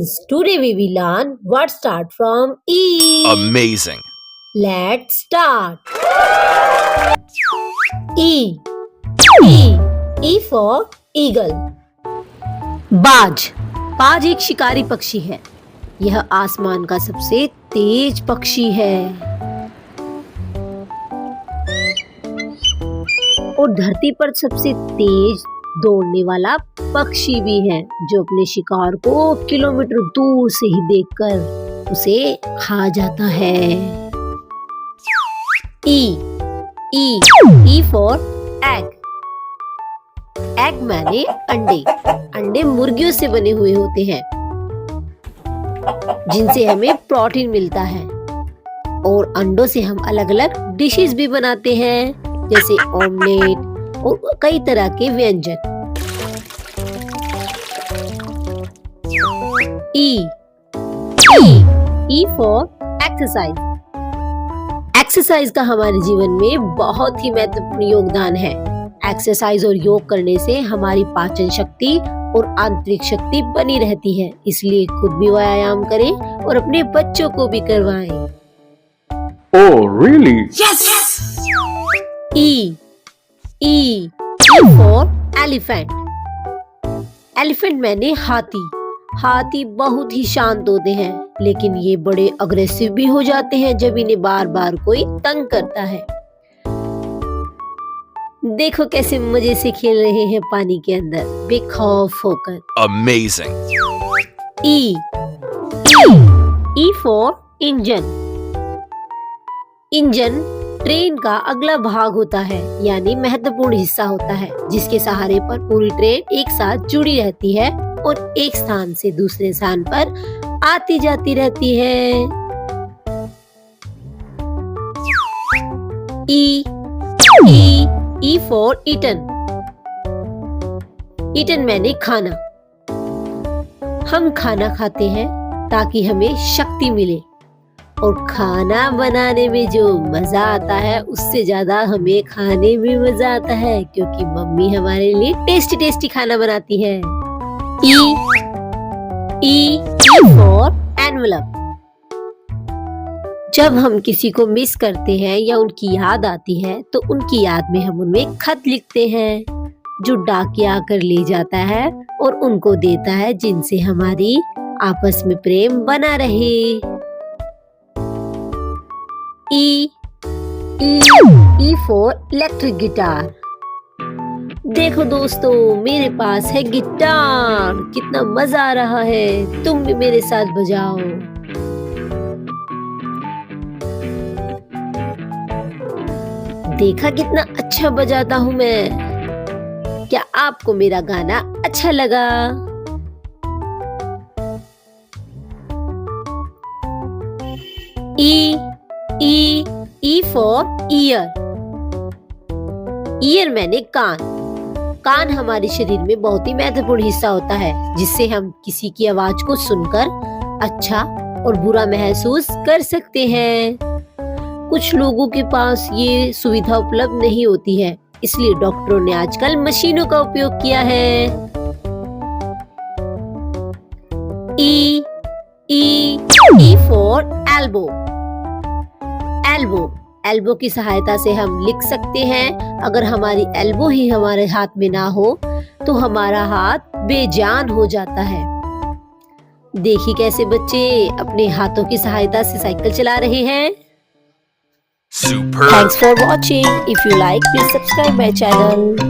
students, today we will learn what start from E. Amazing. Let's start. E. E. E for eagle. बाज. बाज एक शिकारी पक्षी है. यह आसमान का सबसे तेज पक्षी है और धरती पर सबसे तेज दौड़ने वाला पक्षी भी है, जो अपने शिकार को किलोमीटर दूर से ही देखकर उसे खा जाता है. E. E. E for egg. Egg माने अंडे. अंडे मुर्गियों से बने हुए होते हैं, जिनसे हमें प्रोटीन मिलता है और अंडों से हम अलग अलग डिशेस भी बनाते हैं, जैसे ऑमलेट और कई तरह के व्यंजन. E. E. E for exercise. Exercise का हमारे जीवन में बहुत ही महत्वपूर्ण योगदान है. एक्सरसाइज और योग करने से हमारी पाचन शक्ति और आंतरिक शक्ति बनी रहती है, इसलिए खुद भी व्यायाम करें और अपने बच्चों को भी करवाएं. Oh, really? Yes! E. E. E for elephant. Elephant मैंने हाथी. हाथी बहुत ही शांत होते हैं, लेकिन ये बड़े अग्रेसिव भी हो जाते हैं जब इन्हें बार बार कोई तंग करता है. देखो कैसे मजे से खेल रहे हैं पानी के अंदर बेखौफ होकर. Amazing. E. E for engine. Engine train का अगला भाग होता है, यानी महत्वपूर्ण हिस्सा होता है, जिसके सहारे पर पूरी ट्रेन एक साथ जुड़ी रहती है और एक स्थान से दूसरे स्थान पर आती जाती रहती है. E. E. E for eaten. Eaten मैंने खाना. हम खाना खाते हैं ताकि हमें शक्ति मिले, और खाना बनाने में जो मजा आता है उससे ज्यादा हमें खाने में मजा आता है, क्योंकि मम्मी हमारे लिए टेस्टी टेस्टी खाना बनाती है. E. E. E for envelope. जब हम किसी को मिस करते हैं या उनकी याद आती है, तो उनकी याद में हम उनमें खत लिखते हैं, जो डाकिया आकर ले जाता है और उनको देता है, जिनसे हमारी आपस में प्रेम बना रहे. E. E for electric guitar. देखो दोस्तों, मेरे पास है गिटार. कितना मजा आ रहा है, तुम भी मेरे साथ बजाओ. देखा कितना अच्छा बजाता हूँ मैं. क्या आपको मेरा गाना अच्छा लगा? E. E. E for ear. Ear मैंने कान. कान हमारे शरीर में बहुत ही महत्वपूर्ण हिस्सा होता है, जिससे हम किसी की आवाज को सुनकर अच्छा और बुरा महसूस कर सकते हैं. कुछ लोगों के पास ये सुविधा उपलब्ध नहीं होती है, इसलिए डॉक्टरों ने आजकल मशीनों का उपयोग किया है. E. E. E for elbow. Elbow. Elbow की सहायता से हम लिख सकते हैं. अगर हमारी एल्बो ही हमारे हाथ में ना हो तो हमारा हाथ बेजान हो जाता है. देखिए कैसे बच्चे अपने हाथों की सहायता से साइकिल चला रहे हैं. Superb. Thanks for watching. If you like, please subscribe my channel.